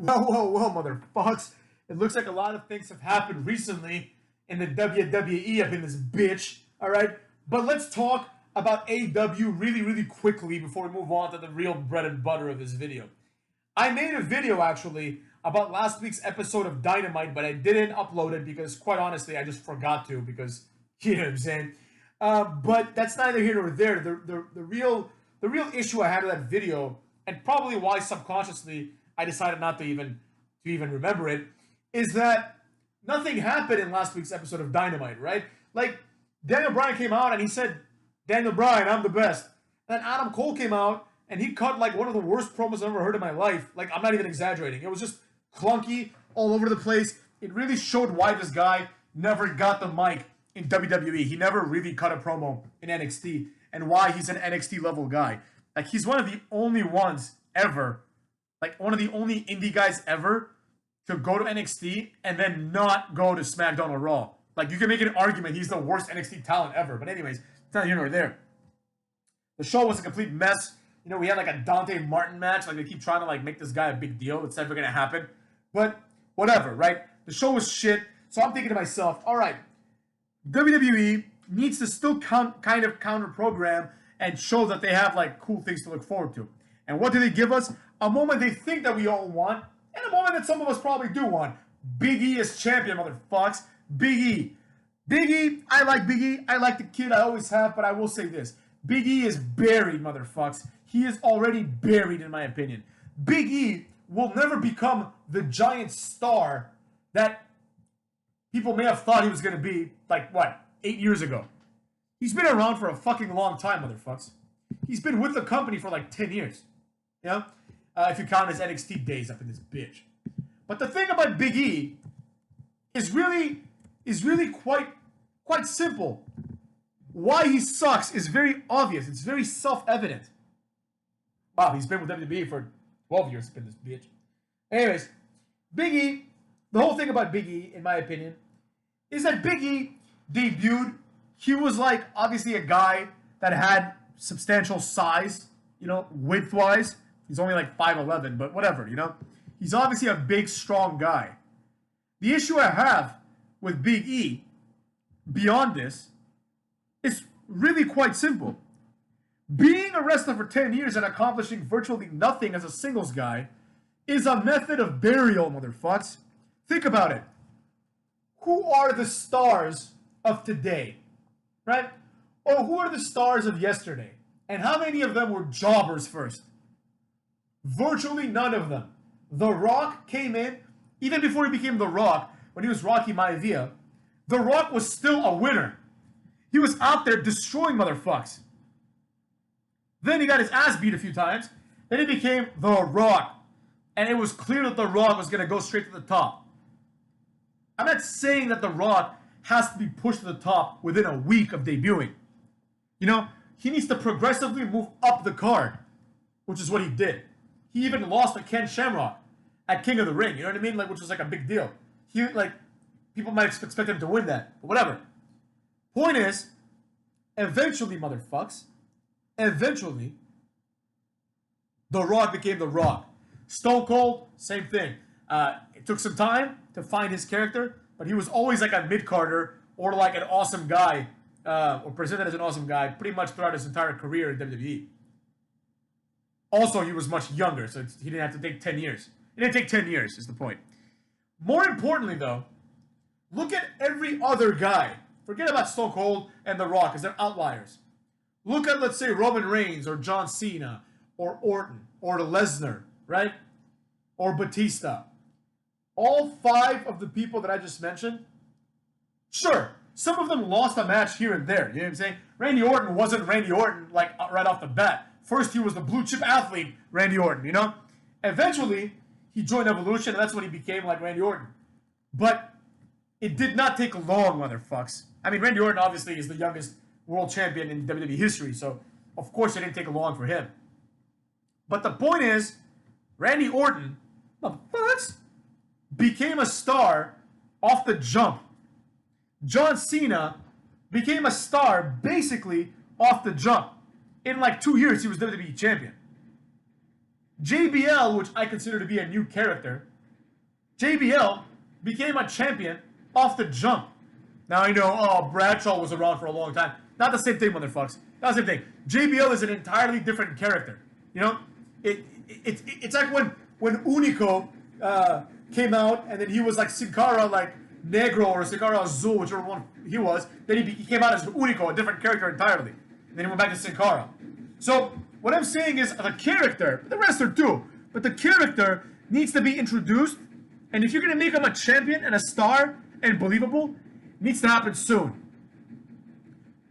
Well, motherfucks. It looks like a lot of things have happened recently in the WWE up in this bitch, alright? But let's talk about AEW really quickly before we move on to the real bread and butter of this video. I made a video, actually, about last week's episode of Dynamite, but I didn't upload it because, quite honestly, I just forgot to because, you know what I'm saying? But that's neither here nor there. The real issue I had with that video, and probably why subconsciously I decided not to even remember it, is that nothing happened in last week's episode of Dynamite, right? Like, Daniel Bryan came out and he said, "Daniel Bryan, I'm the best." And then Adam Cole came out and he cut like one of the worst promos I've ever heard in my life. Like, I'm not even exaggerating. It was just clunky all over the place. It really showed why this guy never got the mic in WWE. He never really cut a promo in NXT, and why he's an NXT level guy. Like, he's one of the only ones ever, like one of the only indie guys ever to go to NXT and then not go to SmackDown or Raw. Like, you can make an argument he's the worst NXT talent ever. But anyways, it's not here nor there. The show was a complete mess. You know, we had like a Dante Martin match. Like, they keep trying to like make this guy a big deal. It's never gonna happen. But whatever, right? The show was shit. So I'm thinking to myself, all right, WWE needs to still kind of counter program and show that they have like cool things to look forward to. And what do they give us? A moment they think that we all want, and a moment that some of us probably do want. Big E is champion, motherfucks. Big E. Big E, I like Big E. I like the kid, I always have, but I will say this. Big E is buried, motherfucks. He is already buried, in my opinion. Big E will never become the giant star that people may have thought he was going to be, like, what, 8 years ago. He's been around for a fucking long time, motherfucks. He's been with the company for like 10 years. You know? If you count his NXT days up in this bitch. But the thing about Big E is really quite simple. Why he sucks is very obvious. It's very self-evident. Wow, he's been with WWE for 12 years up in this bitch. Anyways, Big E, the whole thing about Big E, in my opinion, is that Big E debuted. He was like obviously a guy that had substantial size, you know, width-wise. He's only like 5'11", but whatever, you know. He's obviously a big, strong guy. The issue I have with Big E, beyond this, is really quite simple. Being a wrestler for 10 years and accomplishing virtually nothing as a singles guy is a method of burial, motherfucks. Think about it. Who are the stars of today, right? Or who are the stars of yesterday? And how many of them were jobbers first? Virtually none of them. The Rock came in, even before he became The Rock, when he was Rocky Maivia, The Rock was still a winner. He was out there destroying motherfucks. Then he got his ass beat a few times. Then he became The Rock. And it was clear that The Rock was going to go straight to the top. I'm not saying that The Rock has to be pushed to the top within a week of debuting. You know, he needs to progressively move up the card, which is what he did. He even lost to Ken Shamrock at King of the Ring, you know what I mean? Like, which was like a big deal. He, like, people might expect him to win that, but whatever. Point is, eventually, motherfucks, eventually, The Rock became The Rock. Stone Cold, same thing. It took some time to find his character, but he was always like a mid-carder or like an awesome guy, or presented as an awesome guy pretty much throughout his entire career in WWE. Also, he was much younger, so he didn't have to take 10 years. It didn't take 10 years, is the point. More importantly, though, look at every other guy. Forget about Stone Cold and The Rock, because they're outliers. Look at, let's say, Roman Reigns, or John Cena, or Orton, or Lesnar, right? Or Batista. All 5 of the people that I just mentioned, sure, some of them lost a match here and there. You know what I'm saying? Randy Orton wasn't Randy Orton, like, right off the bat. First, he was the blue chip athlete, Randy Orton, you know? Eventually, he joined Evolution, and that's when he became like Randy Orton. But it did not take long, motherfucks. I mean, Randy Orton obviously is the youngest world champion in WWE history, so of course it didn't take long for him. But the point is, Randy Orton, motherfuckers, became a star off the jump. John Cena became a star basically off the jump. In like 2 years, he was WWE champion. JBL, which I consider to be a new character, JBL became a champion off the jump. Now I know, oh, Bradshaw was around for a long time. Not the same thing, motherfuckers. Not the same thing. JBL is an entirely different character. You know, it's like when Unico came out, and then he was like Sin Cara, like Negro or Sin Cara Azul, whichever one he was. Then he came out as Unico, a different character entirely. And then he went back to Sin Cara. So what I'm saying is the character, the wrestler too, but the character needs to be introduced. And if you're gonna make him a champion and a star and believable, it needs to happen soon.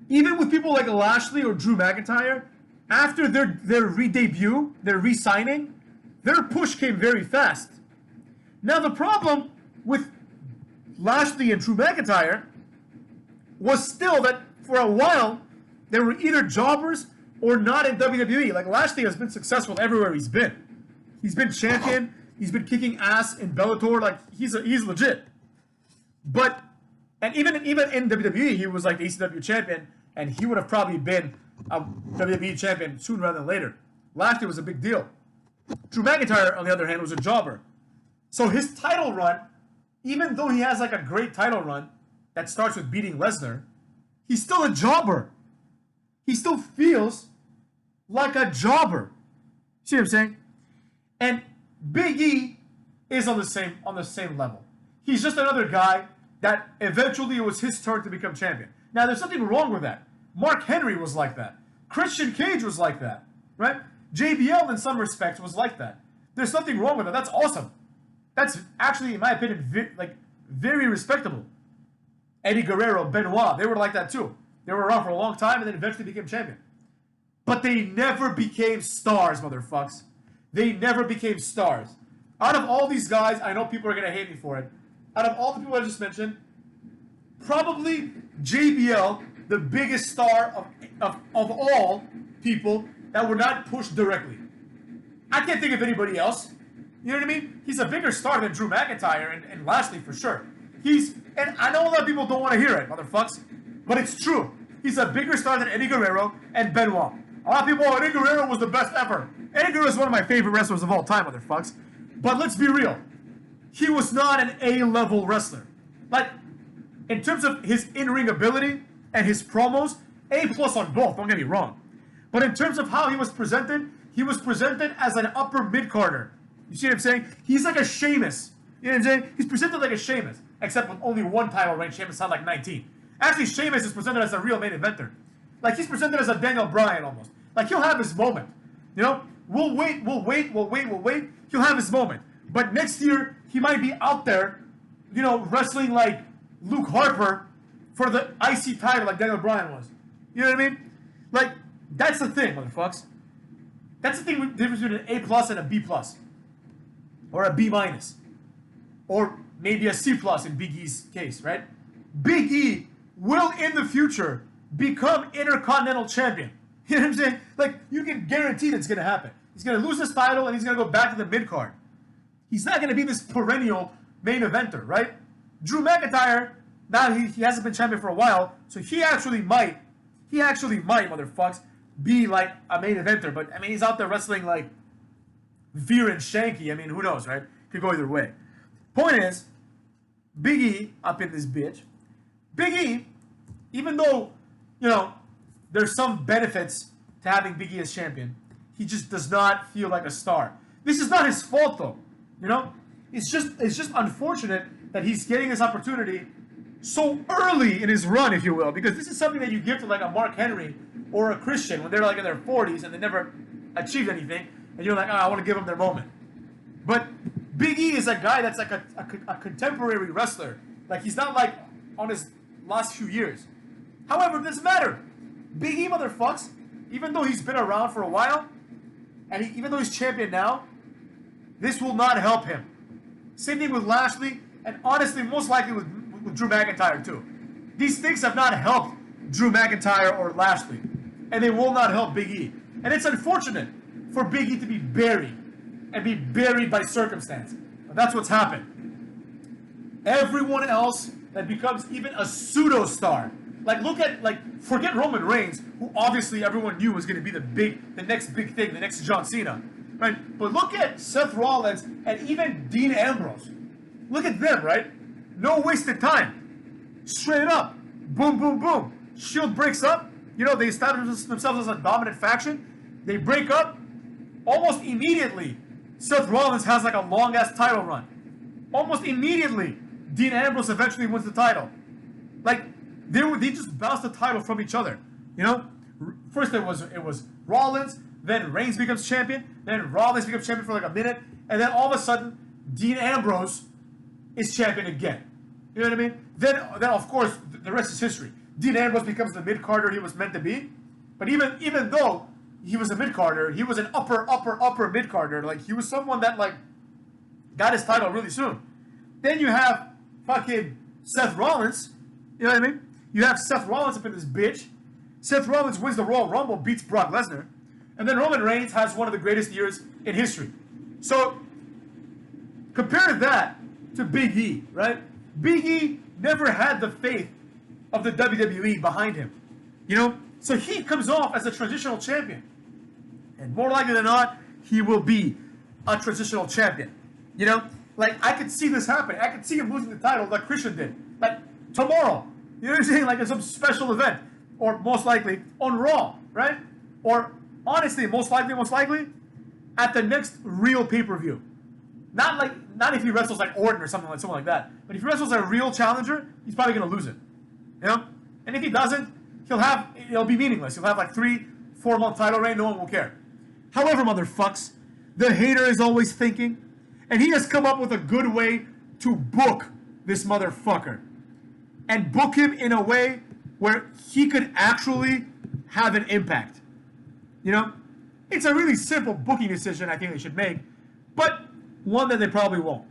Even with people like Lashley or Drew McIntyre, after their re-debut, their re-signing, their push came very fast. Now the problem with Lashley and Drew McIntyre was still that for a while they were either jobbers or not in WWE. Like Lashley has been successful everywhere he's been. He's been champion. He's been kicking ass in Bellator. Like he's legit. But and even in WWE, he was like the ECW champion, and he would have probably been a WWE champion sooner rather than later. Lashley was a big deal. Drew McIntyre, on the other hand, was a jobber. So his title run, even though he has like a great title run that starts with beating Lesnar, he's still a jobber. He still feels like a jobber. See what I'm saying? And Big E is on the same level. He's just another guy that eventually it was his turn to become champion. Now there's nothing wrong with that. Mark Henry was like that. Christian Cage was like that, right? JBL in some respects was like that. There's nothing wrong with that. That's awesome. That's actually, in my opinion, very respectable. Eddie Guerrero, Benoit, they were like that too. They were around for a long time and then eventually became champion. But they never became stars, motherfucks. They never became stars. Out of all these guys, I know people are going to hate me for it. Out of all the people I just mentioned, probably JBL, the biggest star of all people that were not pushed directly. I can't think of anybody else. You know what I mean? He's a bigger star than Drew McIntyre and Lashley for sure. And I know a lot of people don't want to hear it, motherfucks, but it's true. He's a bigger star than Eddie Guerrero and Benoit. A lot of people, Eddie Guerrero was the best ever. Eddie Guerrero is one of my favorite wrestlers of all time, motherfucks. But let's be real. He was not an A-level wrestler. Like, in terms of his in-ring ability and his promos, A+ on both, don't get me wrong. But in terms of how he was presented as an upper mid-carder. You see what I'm saying? He's like a Sheamus. You know what I'm saying? He's presented like a Sheamus, except with only one title reign. Sheamus had like 19. Actually, Sheamus is presented as a real main eventer. Like, he's presented as a Daniel Bryan almost. Like, he'll have his moment. You know? We'll wait. He'll have his moment. But next year, he might be out there, you know, wrestling like Luke Harper for the IC title like Daniel Bryan was. You know what I mean? Like, that's the thing, motherfucks. That's the thing, the difference between an A+ and a B+. Or a B-. Or maybe a C+ in Big E's case, right? Big E will, in the future, become Intercontinental Champion. You know what I'm saying? Like, you can guarantee that's going to happen. He's going to lose his title, and he's going to go back to the mid-card. He's not going to be this perennial main eventer, right? Drew McIntyre, now he hasn't been champion for a while, so he actually might, motherfucks, be like a main eventer. But, I mean, he's out there wrestling like Veer and Shanky. I mean, who knows, right? Could go either way. Point is, Big E up in this bitch. Big E, even though, you know, there's some benefits to having Big E as champion, he just does not feel like a star. This is not his fault, though. You know, it's just unfortunate that he's getting this opportunity so early in his run, if you will, because this is something that you give to like a Mark Henry or a Christian when they're like in their 40s and they never achieved anything, and you're like, I want to give them their moment. But Big E is a guy that's like a contemporary wrestler. Like, he's not like on his last few years. However, it doesn't matter. Big E, motherfucks, even though he's been around for a while, and even though he's champion now, this will not help him. Same thing with Lashley, and honestly, most likely with Drew McIntyre too. These things have not helped Drew McIntyre or Lashley, and they will not help Big E. And it's unfortunate for Big E to be buried, and be buried by circumstance. But that's what's happened. Everyone else that becomes even a pseudo-star, forget Roman Reigns, who obviously everyone knew was going to be the next big thing, the next John Cena. right? But look at Seth Rollins and even Dean Ambrose. Look at them, right? No wasted time. Straight up. Boom, boom, boom. Shield breaks up. You know, they establish themselves as a dominant faction. They break up. Almost immediately, Seth Rollins has like a long-ass title run. Almost immediately, Dean Ambrose eventually wins the title. Like, they just bounced the title from each other. You know? First it was Rollins, then Reigns becomes champion, then Rollins becomes champion for like a minute, and then all of a sudden, Dean Ambrose is champion again. You know what I mean? Then of course, the rest is history. Dean Ambrose becomes the mid-carder he was meant to be. But even though he was a mid-carder, he was an upper mid-carder. Like, he was someone that, like, got his title really soon. Then you have fucking Seth Rollins. You know what I mean? You have Seth Rollins up in this bitch. Seth Rollins wins the Royal Rumble, beats Brock Lesnar. And then Roman Reigns has one of the greatest years in history. So, compare that to Big E, right? Big E never had the faith of the WWE behind him. You know? So he comes off as a transitional champion. And more likely than not, he will be a transitional champion. You know? Like, I could see this happen. I could see him losing the title like Christian did. Like, tomorrow. You know what I'm saying? Like, in some special event. Or most likely on Raw, right? Or, honestly, most likely, at the next real pay-per-view. Not if he wrestles like Orton or something like that. But if he wrestles a real challenger, he's probably going to lose it. You know? And if he doesn't, it'll be meaningless. He'll have like 3-4 month title reign, no one will care. However, motherfucks, the hater is always thinking, and he has come up with a good way to book this motherfucker. And book him in a way where he could actually have an impact. You know? It's a really simple booking decision I think they should make, but one that they probably won't.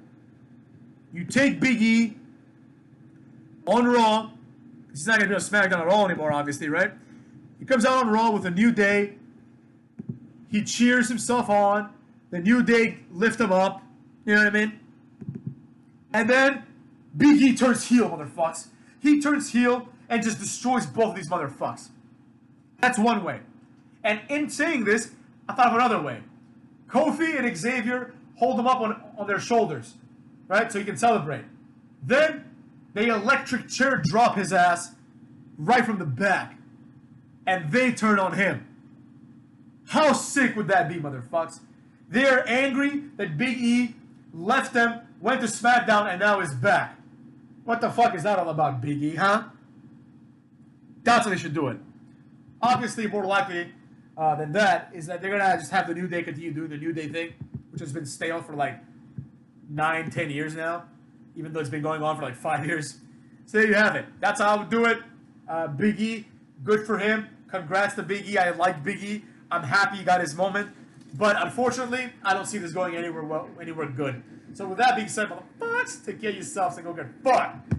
You take Big E on Raw. He's not going to be on SmackDown at all anymore, obviously, right? He comes out on Raw with a New Day. He cheers himself on. The New Day lift him up. You know what I mean? And then Big E turns heel, motherfucks. He turns heel and just destroys both of these motherfucks. That's one way. And in saying this, I thought of another way. Kofi and Xavier hold him up on their shoulders, right? So he can celebrate. Then they electric chair drop his ass right from the back. And they turn on him. How sick would that be, motherfucks? They are angry that Big E left them, went to SmackDown, and now is back. What the fuck is that all about, Big E, huh? That's how they should do it. Obviously, more likely than that is that they're going to just have the New Day continue doing the New Day thing, which has been stale for like 9-10 years now, even though it's been going on for like 5 years. So there you have it. That's how I would do it. Big E, good for him. Congrats to Big E. I like Big E. I'm happy he got his moment. But unfortunately, I don't see this going anywhere good. So with that being said, motherfuckers, take care of yourselves and go get fucked.